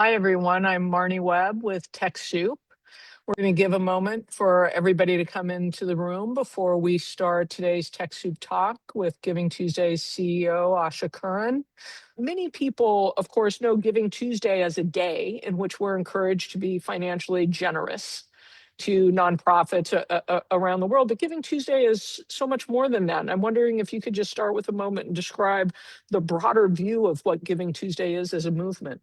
Hi, everyone. I'm Marnie Webb with TechSoup. We're going to give a moment for everybody to come into the room before we start today's TechSoup Talk with Giving Tuesday's CEO, Asha Curran. Many people, of course, know Giving Tuesday as a day in which we're encouraged to be financially generous to nonprofits around the world. But Giving Tuesday is so much more than that. And I'm wondering if you could just start with a moment and describe the broader view of what Giving Tuesday is as a movement.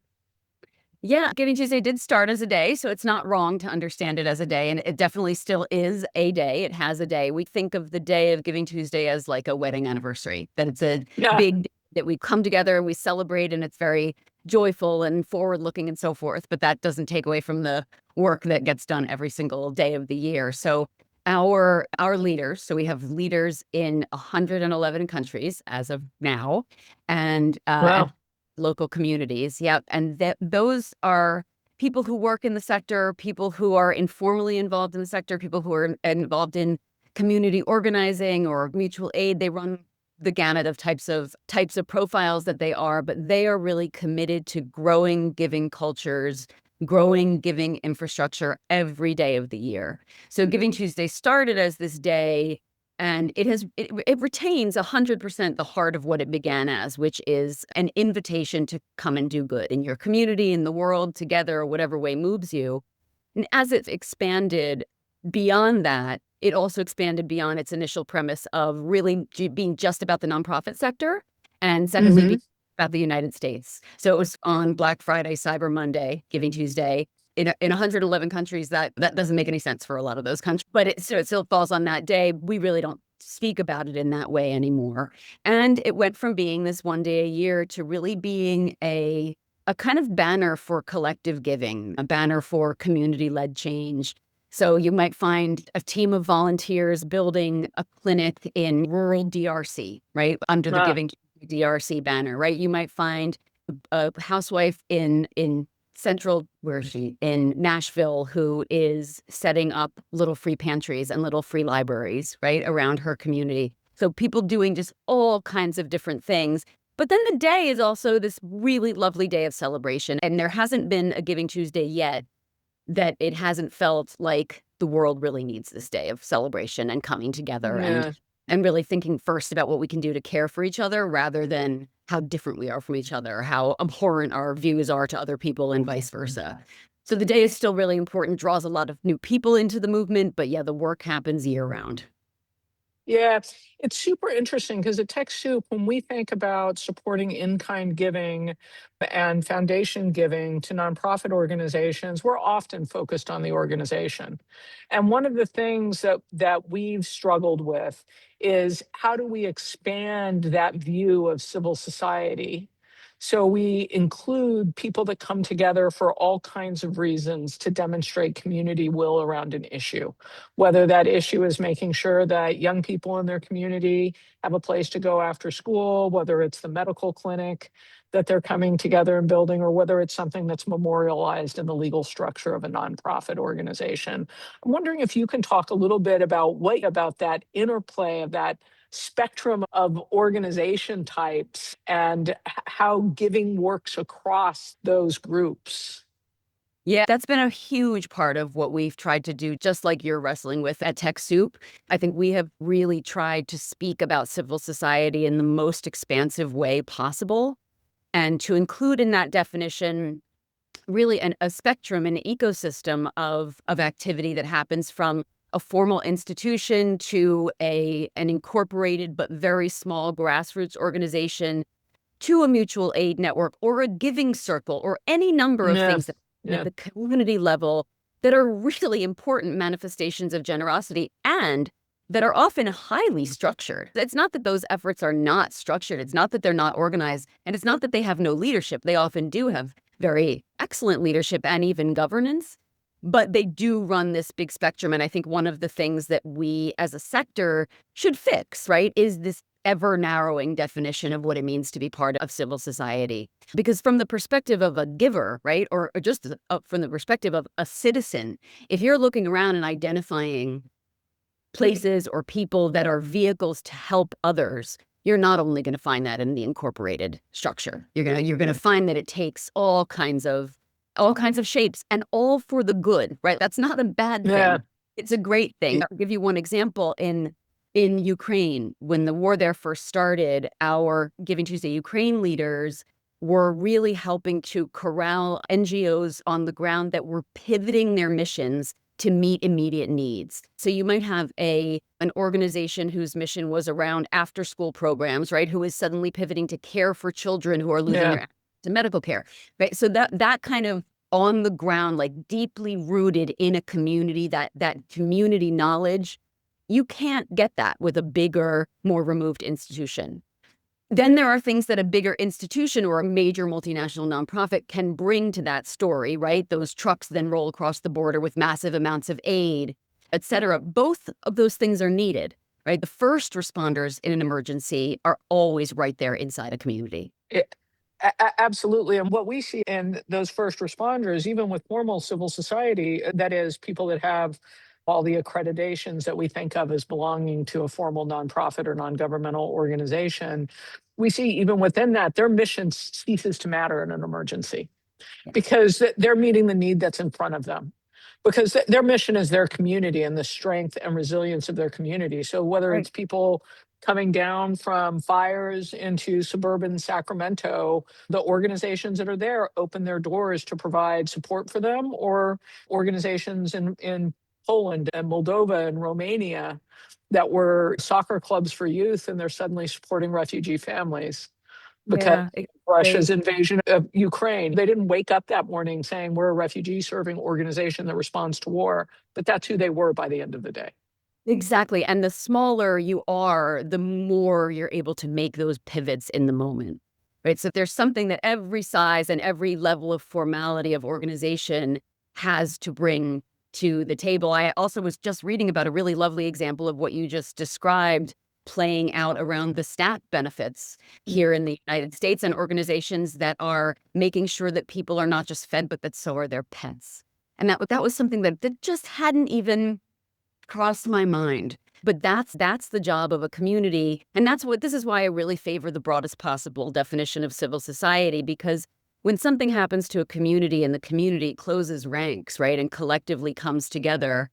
Yeah, Giving Tuesday did start as a day, so it's not wrong to understand it as a day, and it definitely still is a day. It has a day. We think of the day of Giving Tuesday as like a wedding anniversary, that it's a Yeah. big day that we come together and we celebrate, and it's very joyful and forward-looking and so forth, but that doesn't take away from the work that gets done every single day of the year. So our leaders, so we have leaders in 111 countries as of now, and Wow. local communities. Yep. And those are people who work in the sector, people who are informally involved in the sector, people who are involved in community organizing or mutual aid. They run the gamut of types of profiles that they are, but they are really committed to growing giving cultures, growing giving infrastructure every day of the year. So Giving Tuesday started as this day, and it retains 100% the heart of what it began as, which is an invitation to come and do good in your community, in the world, together, whatever way moves you. And as it's expanded beyond that, it also expanded beyond its initial premise of really being just about the nonprofit sector, and secondly, Hmm. being about the United States. So it was on Black Friday, Cyber Monday, Giving Tuesday. In 111 countries, that doesn't make any sense for a lot of those countries, but it still falls on that day. We really don't speak about it in that way anymore. And it went from being this one day a year to really being a kind of banner for collective giving, a banner for community-led change. So you might find a team of volunteers building a clinic in rural DRC, right, under the Ah, Giving DRC banner, right? You might find a housewife in central, where is she, in Nashville, who is setting up little free pantries and little free libraries, right, around her community. So people doing just all kinds of different things. But then the day is also this really lovely day of celebration. And there hasn't been a Giving Tuesday yet that it hasn't felt like the world really needs this day of celebration and coming together yeah. and really thinking first about what we can do to care for each other rather than how different we are from each other, how abhorrent our views are to other people and vice versa. So the day is still really important, draws a lot of new people into the movement, but yeah, the work happens year round. Yeah, it's super interesting because at TechSoup, when we think about supporting in-kind giving and foundation giving to nonprofit organizations, we're often focused on the organization. And one of the things that we've struggled with is how do we expand that view of civil society? So we include people that come together for all kinds of reasons to demonstrate community will around an issue, whether that issue is making sure that young people in their community have a place to go after school, whether it's the medical clinic that they're coming together and building, or whether it's something that's memorialized in the legal structure of a nonprofit organization. I'm wondering if you can talk a little bit about that interplay of that spectrum of organization types and how giving works across those groups. Yeah, that's been a huge part of what we've tried to do, just like you're wrestling with at TechSoup. I think we have really tried to speak about civil society in the most expansive way possible, and to include in that definition really a spectrum, an ecosystem of activity that happens from a formal institution to an incorporated but very small grassroots organization to a mutual aid network or a giving circle or any number of Yeah, things that at yeah, the community level that are really important manifestations of generosity and that are often highly structured. It's not that those efforts are not structured. It's not that they're not organized. And it's not that they have no leadership. They often do have very excellent leadership and even governance. But they do run this big spectrum. And I think one of the things that we as a sector should fix, right, is this ever narrowing definition of what it means to be part of civil society. Because from the perspective of a giver, right, or just from the perspective of a citizen, if you're looking around and identifying places or people that are vehicles to help others, you're not only going to find that in the incorporated structure. You're going to find that it takes all kinds of all kinds of shapes, and all for the good, right? That's not a bad Yeah. thing. It's a great thing. I'll give you one example. In Ukraine, when the war there first started, our Giving Tuesday Ukraine leaders were really helping to corral NGOs on the ground that were pivoting their missions to meet immediate needs. So you might have an organization whose mission was around after school programs, right? Who is suddenly pivoting to care for children who are losing Yeah. their access to medical care, right? So that kind of on the ground, like deeply rooted in a community, that community knowledge, you can't get that with a bigger, more removed institution. Then there are things that a bigger institution or a major multinational nonprofit can bring to that story, right? Those trucks then roll across the border with massive amounts of aid, et cetera. Both of those things are needed, right? The first responders in an emergency are always right there inside a community. Absolutely. And what we see in those first responders, even with formal civil society, that is, people that have all the accreditations that we think of as belonging to a formal nonprofit or non-governmental organization, we see even within that, their mission ceases to matter in an emergency Yeah. because they're meeting the need that's in front of them. Because their mission is their community and the strength and resilience of their community. So whether Right. it's people coming down from fires into suburban Sacramento, the organizations that are there open their doors to provide support for them, or organizations in Poland and Moldova and Romania that were soccer clubs for youth, and they're suddenly supporting refugee families because Yeah. Russia's invasion of Ukraine. They didn't wake up that morning saying we're a refugee serving organization that responds to war, but that's who they were by the end of the day. Exactly. And the smaller you are, the more you're able to make those pivots in the moment, right? So if there's something that every size and every level of formality of organization has to bring to the table. I also was just reading about a really lovely example of what you just described playing out around the SNAP benefits here in the United States, and organizations that are making sure that people are not just fed, but that so are their pets. And that was something that just hadn't even crossed my mind. But that's the job of a community. And this is why I really favor the broadest possible definition of civil society, because when something happens to a community and the community closes ranks, right, and collectively comes together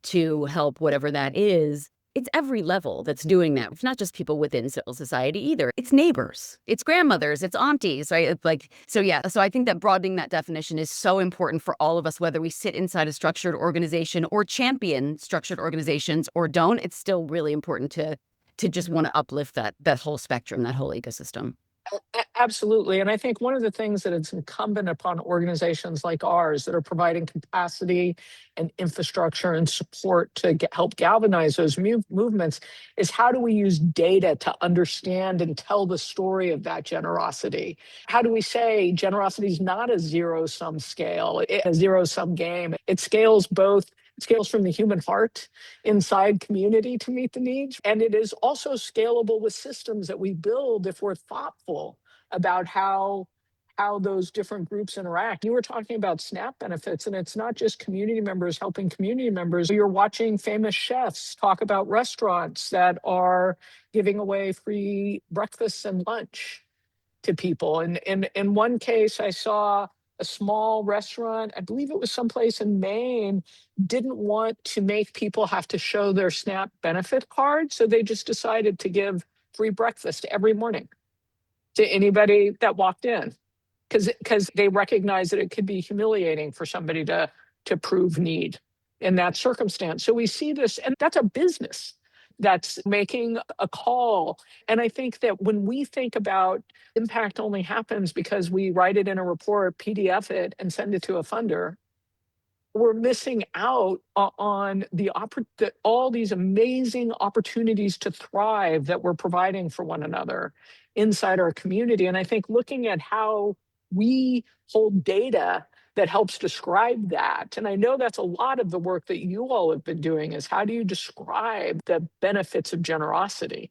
to help whatever that is, it's every level that's doing that. It's not just people within civil society either. It's neighbors, it's grandmothers, it's aunties, right? It's like, so yeah. So I think that broadening that definition is so important for all of us, whether we sit inside a structured organization or champion structured organizations or don't. It's still really important to just want to uplift that whole spectrum, that whole ecosystem. Absolutely. And I think one of the things that it's incumbent upon organizations like ours that are providing capacity and infrastructure and support to help galvanize those movements is, how do we use data to understand and tell the story of that generosity? How do we say generosity is not a zero-sum scale, a zero-sum game? It scales both. It scales from the human heart inside community to meet the needs. And it is also scalable with systems that we build if we're thoughtful about how those different groups interact. You were talking about SNAP benefits, and it's not just community members helping community members. You're watching famous chefs talk about restaurants that are giving away free breakfast and lunch to people. And in one case, I saw a small restaurant, I believe it was someplace in Maine, didn't want to make people have to show their SNAP benefit card. So they just decided to give free breakfast every morning to anybody that walked in, because they recognize that it could be humiliating for somebody to prove need in that circumstance. So we see this, and that's a business that's making a call. And I think that when we think about impact only happens because we write it in a report, PDF it, and send it to a funder, we're missing out on all these amazing opportunities to thrive that we're providing for one another inside our community. And I think looking at how we hold data that helps describe that, and I know that's a lot of the work that you all have been doing, is how do you describe the benefits of generosity?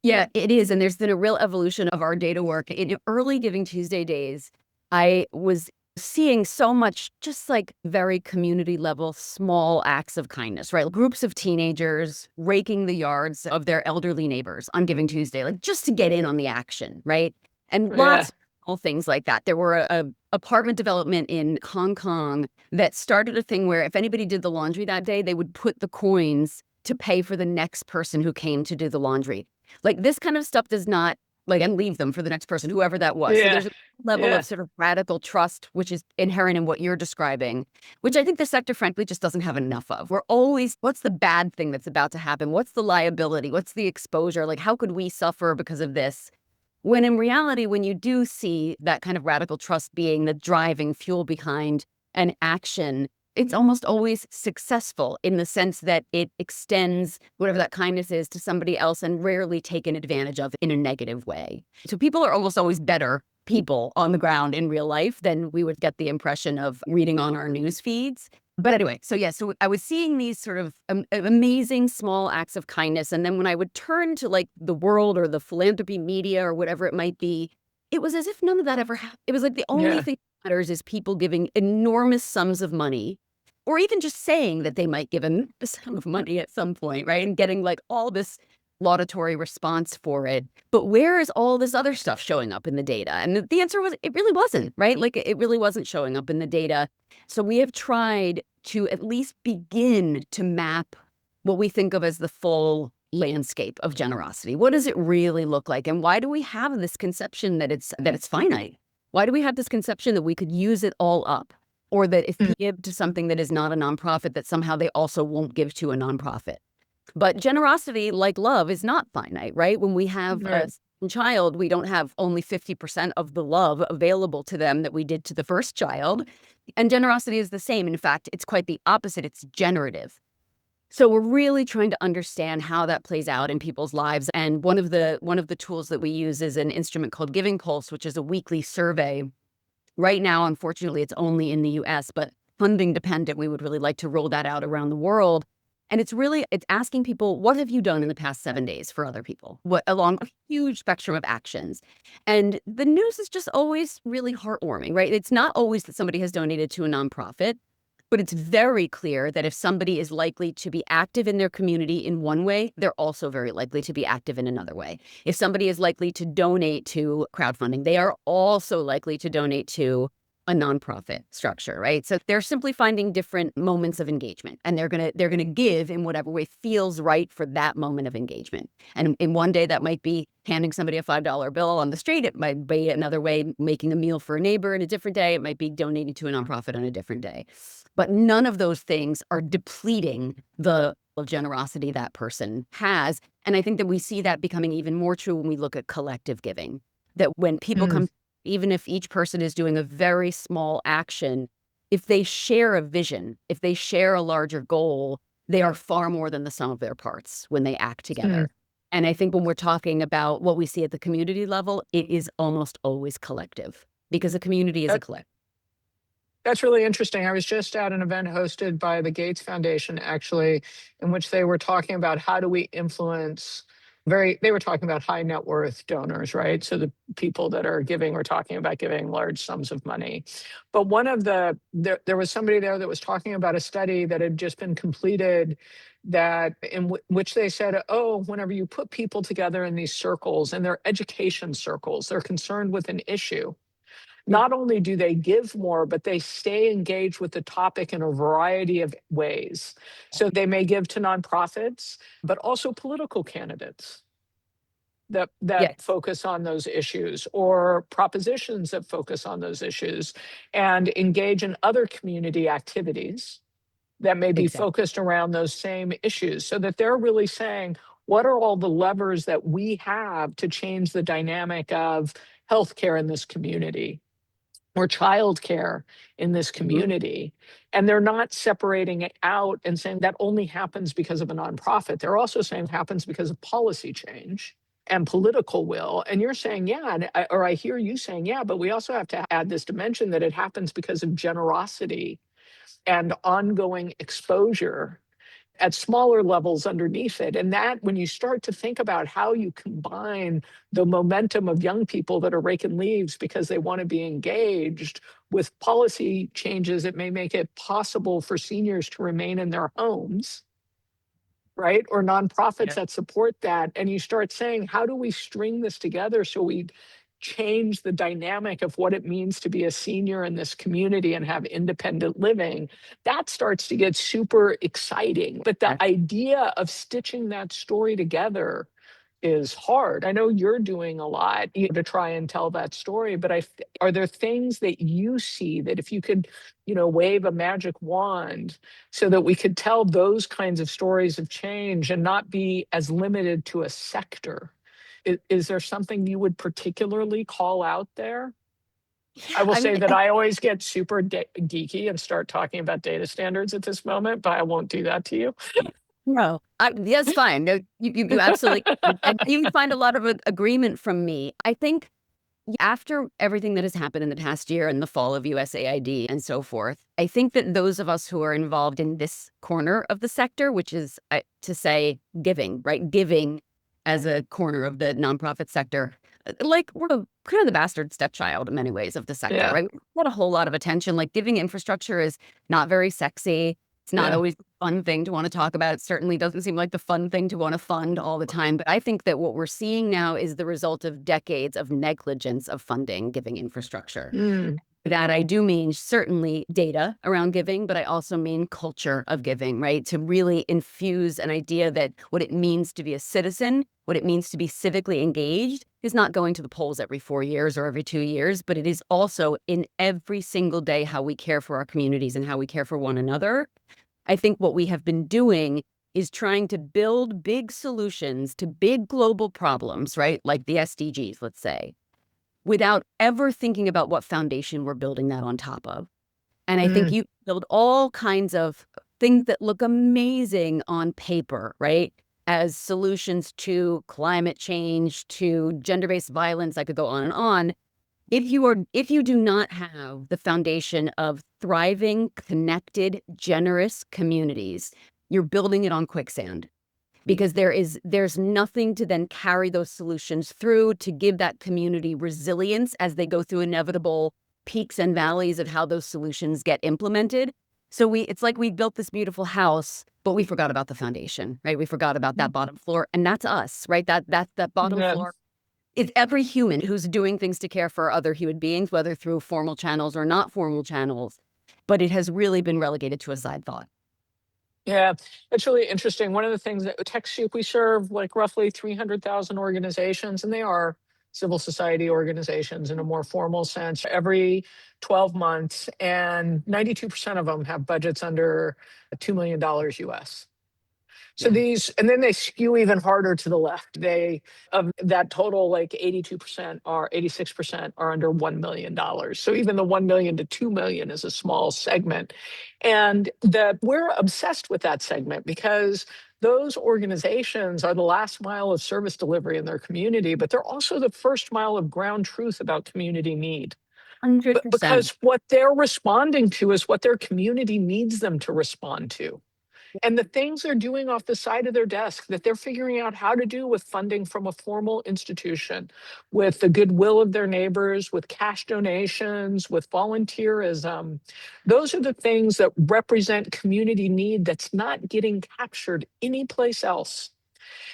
Yeah, it is. And there's been a real evolution of our data work. In early Giving Tuesday days, I was seeing so much just like very community level, small acts of kindness, right? Groups of teenagers raking the yards of their elderly neighbors on Giving Tuesday, like just to get in on the action, right? And Yeah. all things like that. There were a apartment development in Hong Kong that started a thing where if anybody did the laundry that day, they would put the coins to pay for the next person who came to do the laundry. Like this kind of stuff does not and leave them for the next person, whoever that was. So Yeah. there's a level Yeah. of sort of radical trust, which is inherent in what you're describing, which I think the sector, frankly, just doesn't have enough of. We're always, what's the bad thing that's about to happen? What's the liability? What's the exposure? Like, how could we suffer because of this? When in reality, when you do see that kind of radical trust being the driving fuel behind an action, it's almost always successful in the sense that it extends whatever that kindness is to somebody else and rarely taken advantage of in a negative way. So people are almost always better people on the ground in real life than we would get the impression of reading on our news feeds. But anyway, so I was seeing these sort of amazing small acts of kindness. And then when I would turn to like the world or the philanthropy media or whatever it might be, it was as if none of that ever happened. It was like the only Yeah. thing that matters is people giving enormous sums of money, or even just saying that they might give a sum of money at some point, right? And getting like all this laudatory response for it. But where is all this other stuff showing up in the data? And the answer was, it really wasn't, right? Like it really wasn't showing up in the data. So we have tried to at least begin to map what we think of as the full landscape of generosity. What does it really look like? And why do we have this conception that it's finite? Why do we have this conception that we could use it all up? Or that if Mm. people give to something that is not a nonprofit, that somehow they also won't give to a nonprofit? But generosity, like love, is not finite, right? When we have Right. a child, we don't have only 50% of the love available to them that we did to the first child. And generosity is the same. In fact, it's quite the opposite. It's generative. So we're really trying to understand how that plays out in people's lives. And one of the tools that we use is an instrument called Giving Pulse, which is a weekly survey. Right now, unfortunately, it's only in the US, but funding dependent, we would really like to roll that out around the world. And it's asking people, what have you done in the past 7 days for other people? What along a huge spectrum of actions. And the news is just always really heartwarming, right? It's not always that somebody has donated to a nonprofit, but it's very clear that if somebody is likely to be active in their community in one way, they're also very likely to be active in another way. If somebody is likely to donate to crowdfunding, they are also likely to donate to a nonprofit structure, right? So they're simply finding different moments of engagement, and they're gonna give in whatever way feels right for that moment of engagement. And in one day that might be handing somebody a $5 bill on the street. It might be another way making a meal for a neighbor. In a different day, it might be donating to a nonprofit on a different day. But none of those things are depleting the of generosity that person has. And I think that we see that becoming even more true when we look at collective giving. That when people Mm. come, even if each person is doing a very small action, if they share a vision, if they share a larger goal, they are far more than the sum of their parts when they act Mm. together. And I think when we're talking about what we see at the community level, it is almost always collective because a community is a That collective. That's really interesting. I was just at an event hosted by the Gates Foundation, actually, in which they were talking about how do we influence they were talking about high net worth donors, right? So the people that are giving, we're talking about giving large sums of money. But there was somebody there that was talking about a study that had just been completed that which they said, oh, whenever you put people together in these circles and they're education circles, they're concerned with an issue, not only do they give more, but they stay engaged with the topic in a variety of ways. So they may give to nonprofits, but also political candidates that Yes, focus on those issues, or propositions that focus on those issues, and engage in other community activities that may be exactly. focused around those same issues, so that they're really saying, what are all the levers that we have to change the dynamic of healthcare in this community, or childcare in this Mhm. community? And they're not separating it out and saying that only happens because of a nonprofit. They're also saying it happens because of policy change and political will. And you're saying, yeah, or I hear you saying, yeah, but we also have to add this dimension that it happens because of generosity and ongoing exposure at smaller levels underneath it. And that, when you start to think about how you combine the momentum of young people that are raking leaves because they want to be engaged with policy changes that may make it possible for seniors to remain in their homes, right? Or nonprofits Yeah. that support that. And you start saying, how do we string this together so we change the dynamic of what it means to be a senior in this community and have independent living, that starts to get super exciting. But the idea of stitching that story together is hard. I know you're doing a lot to try and tell that story, but are there things that you see that if you could, wave a magic wand so that we could tell those kinds of stories of change and not be as limited to a sector? Is there something you would particularly call out there? I will I say mean, that I always get super geeky and start talking about data standards at this moment, but I won't do that to you. no, that's fine. No, you absolutely, and you find a lot of agreement from me. I think after everything that has happened in the past year and the fall of USAID and so forth, I think that those of us who are involved in this corner of the sector, which is to say giving, right? Giving as a corner of the nonprofit sector, like we're kind of the bastard stepchild in many ways of the sector, Yeah, right? Not a whole lot of attention. Like giving infrastructure is not very sexy. It's not yeah. always a fun thing to want to talk about. It certainly doesn't seem like the fun thing to want to fund all the time. But I think that what we're seeing now is the result of decades of negligence of funding giving infrastructure. Mm, That I do mean certainly data around giving, but I also mean culture of giving, right? To really infuse an idea that what it means to be a citizen, what it means to be civically engaged is not going to the polls every 4 years or every 2 years, but it is also in every single day how we care for our communities and how we care for one another. I think what we have been doing is trying to build big solutions to big global problems, right? Like the SDGs, let's say, without ever thinking about what foundation we're building that on top of. And I think mm, you build all kinds of things that look amazing on paper, right? As solutions to climate change, to gender-based violence, I could go on and on. If you do not have the foundation of thriving, connected, generous communities, you're building it on quicksand because there's nothing to then carry those solutions through to give that community resilience as they go through inevitable peaks and valleys of how those solutions get implemented. So it's like we built this beautiful house, but we forgot about the foundation, right? We forgot about that bottom floor, and that's us, right? That bottom yeah. floor is every human who's doing things to care for other human beings, whether through formal channels or not formal channels. But it has really been relegated to a side thought. Yeah, it's really interesting. One of the things that TechSoup, we serve like roughly 300,000 organizations, and they are civil society organizations in a more formal sense every 12 months, and 92% of them have budgets under $2 million US. So Yeah. and then they skew even harder to the left. Of that total, like 82% or 86% are under $1 million. So even the 1 million to 2 million is a small segment. And we're obsessed with that segment because those organizations are the last mile of service delivery in their community, but they're also the first mile of ground truth about community need. But 100%. because what they're responding to is what their community needs them to respond to. And the things they're doing off the side of their desk that they're figuring out how to do with funding from a formal institution, with the goodwill of their neighbors, with cash donations, with volunteerism, those are the things that represent community need that's not getting captured anyplace else.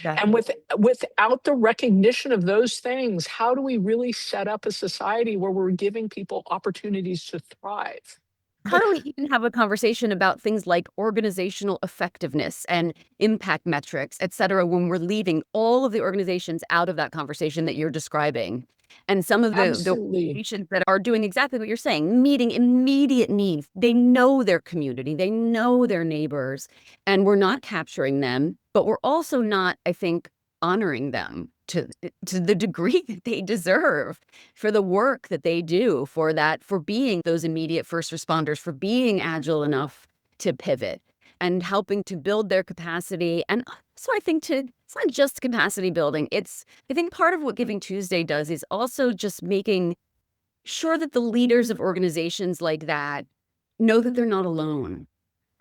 And Exactly. without the recognition of those things, how do we really set up a society where we're giving people opportunities to thrive? How do we even have a conversation about things like organizational effectiveness and impact metrics, et cetera, when we're leaving all of the organizations out of that conversation that you're describing? And some of the Absolutely. organizations that are doing exactly what you're saying, meeting immediate needs. They know their community, they know their neighbors, and we're not capturing them, but we're also not, I think, honoring them to the degree that they deserve for the work that they do, for being those immediate first responders, for being agile enough to pivot and helping to build their capacity. And so I think it's not just capacity building. I think part of what Giving Tuesday does is also just making sure that the leaders of organizations like that know that they're not alone.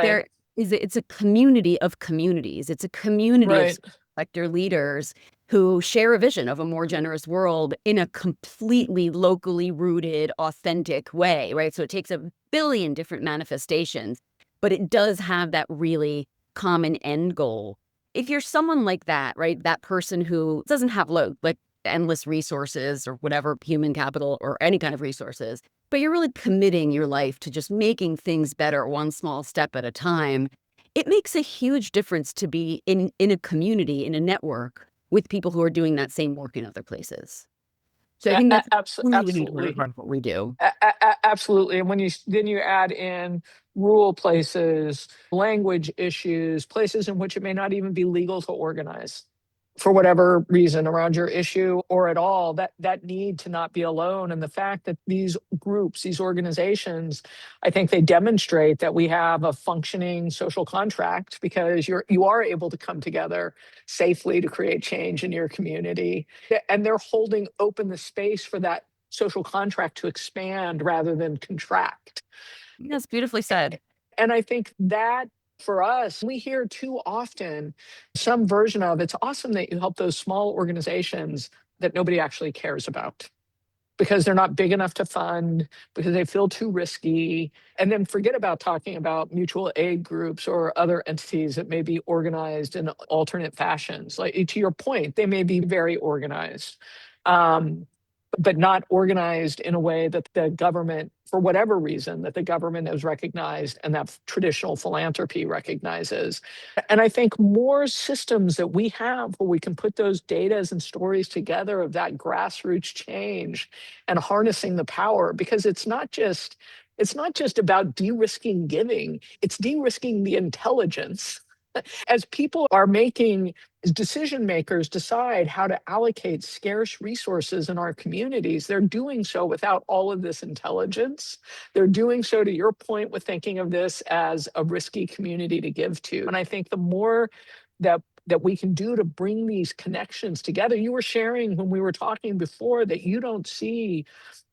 Right. It's a community of communities. It's a community of Right. sector leaders who share a vision of a more generous world in a completely locally rooted, authentic way, right? So it takes a billion different manifestations, but it does have that really common end goal. If you're someone like that, right, that person who doesn't have like endless resources or whatever, human capital or any kind of resources, but you're really committing your life to just making things better one small step at a time, it makes a huge difference to be in a community, in a network with people who are doing that same work in other places. So I think that's really important Absolutely. part of what we do. Absolutely. And when you add in rural places, language issues, places in which it may not even be legal to organize for whatever reason around your issue or at all, that need to not be alone. And the fact that these groups, these organizations, I think they demonstrate that we have a functioning social contract because you are able to come together safely to create change in your community. And they're holding open the space for that social contract to expand rather than contract. That's beautifully said. And I think that for us, we hear too often some version of it's awesome that you help those small organizations that nobody actually cares about because they're not big enough to fund, because they feel too risky. And then forget about talking about mutual aid groups or other entities that may be organized in alternate fashions. Like to your point, they may be very organized. But not organized in a way that the government, for whatever reason, that the government has recognized and that traditional philanthropy recognizes. And I think more systems that we have where we can put those datas and stories together of that grassroots change and harnessing the power, because it's not just about de-risking giving, it's de-risking the intelligence. As people are making decision makers decide how to allocate scarce resources in our communities, they're doing so without all of this intelligence. They're doing so, to your point, with thinking of this as a risky community to give to. And I think the more that we can do to bring these connections together. You were sharing when we were talking before that you don't see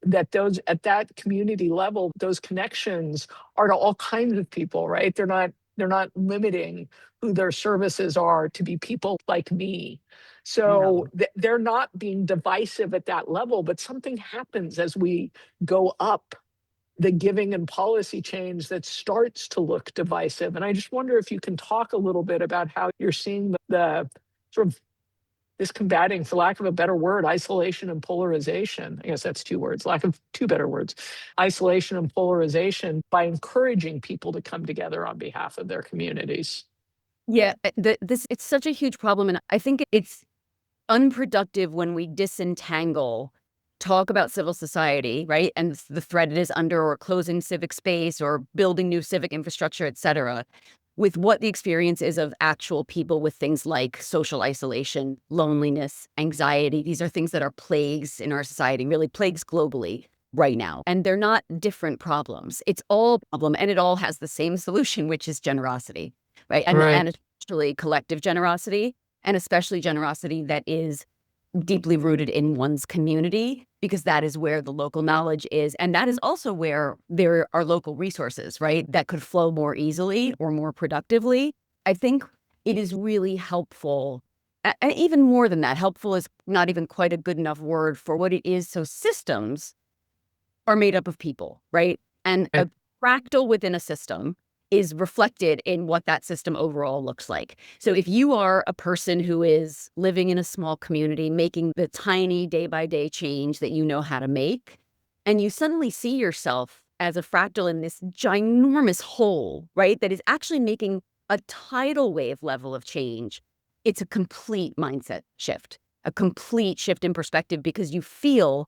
that those at that community level, those connections are to all kinds of people, right? They're not limiting who their services are to be people like me. So No. they're not being divisive at that level, but something happens as we go up the giving and policy change that starts to look divisive. And I just wonder if you can talk a little bit about how you're seeing the sort of this combating, for lack of a better word, isolation and polarization. I guess that's two words, lack of two better words, isolation and polarization by encouraging people to come together on behalf of their communities. Yeah, it's such a huge problem, and I think it's unproductive when we disentangle talk about civil society, right? And the threat it is under, or closing civic space, or building new civic infrastructure, et cetera, with what the experience is of actual people with things like social isolation, loneliness, anxiety. These are things that are plagues in our society, really plagues globally right now. And they're not different problems. It's all a problem, and it all has the same solution, which is generosity, right? And especially collective generosity, and especially generosity that is deeply rooted in one's community, because that is where the local knowledge is. And that is also where there are local resources, right, that could flow more easily or more productively. I think it is really helpful. And even more than that, helpful is not even quite a good enough word for what it is. So systems are made up of people, right? And a fractal within a system is reflected in what that system overall looks like. So if you are a person who is living in a small community, making the tiny day-by-day change that you know how to make, and you suddenly see yourself as a fractal in this ginormous whole, right, that is actually making a tidal wave level of change, it's a complete mindset shift, a complete shift in perspective, because you feel,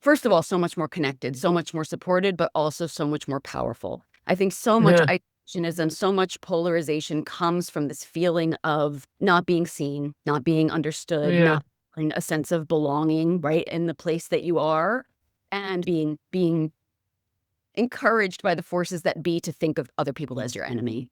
first of all, so much more connected, so much more supported, but also so much more powerful. I think so much Yeah. isolationism, so much polarization comes from this feeling of not being seen, not being understood, Yeah. not feeling a sense of belonging, right, in the place that you are, and being encouraged by the forces that be to think of other people as your enemy.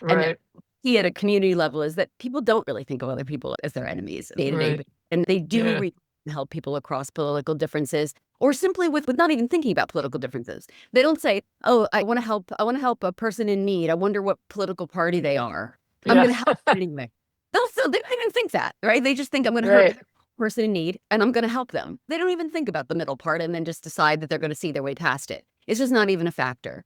And Right. key at a community level is that people don't really think of other people as their enemies day to day, Right. and they do Yeah. help people across political differences, or simply with not even thinking about political differences. They don't say, "Oh, I want to help. I want to help a person in need. I wonder what political party they are. I'm Yeah. going to help them anyway." They don't even think that, right? They just think, "I'm going to hurt Right. a person in need, and I'm going to help them." They don't even think about the middle part, and then just decide that they're going to see their way past it. It's just not even a factor.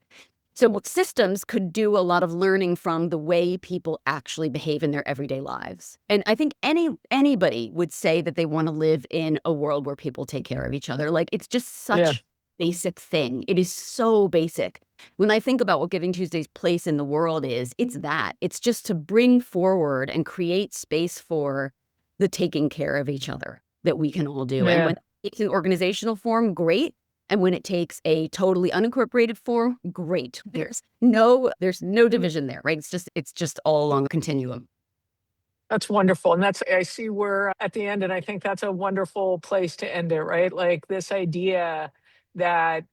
So systems could do a lot of learning from the way people actually behave in their everyday lives. And I think anybody would say that they want to live in a world where people take care of each other. Like, it's just Yeah. such basic thing. It is so basic. When I think about what Giving Tuesday's place in the world is, it's that. It's just to bring forward and create space for the taking care of each other that we can all do. And Yeah. when it's an organizational form, great. And when it takes a totally unincorporated form, great. There's no division there, right? It's just all along the continuum. That's wonderful. And I see we're at the end, and I think that's a wonderful place to end it, right? Like this idea that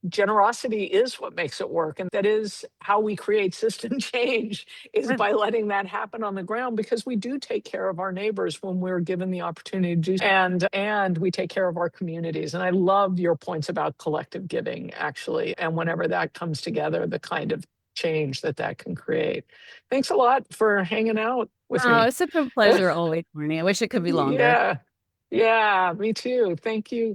generosity is what makes it work. And that is how we create system change, is by letting that happen on the ground, because we do take care of our neighbors when we're given the opportunity to do so. And we take care of our communities. And I love your points about collective giving, actually. And whenever that comes together, the kind of change that can create. Thanks a lot for hanging out with Oh, me. it's such a pleasure always, Marnie. I wish it could be longer. Yeah. Yeah, me too. Thank you.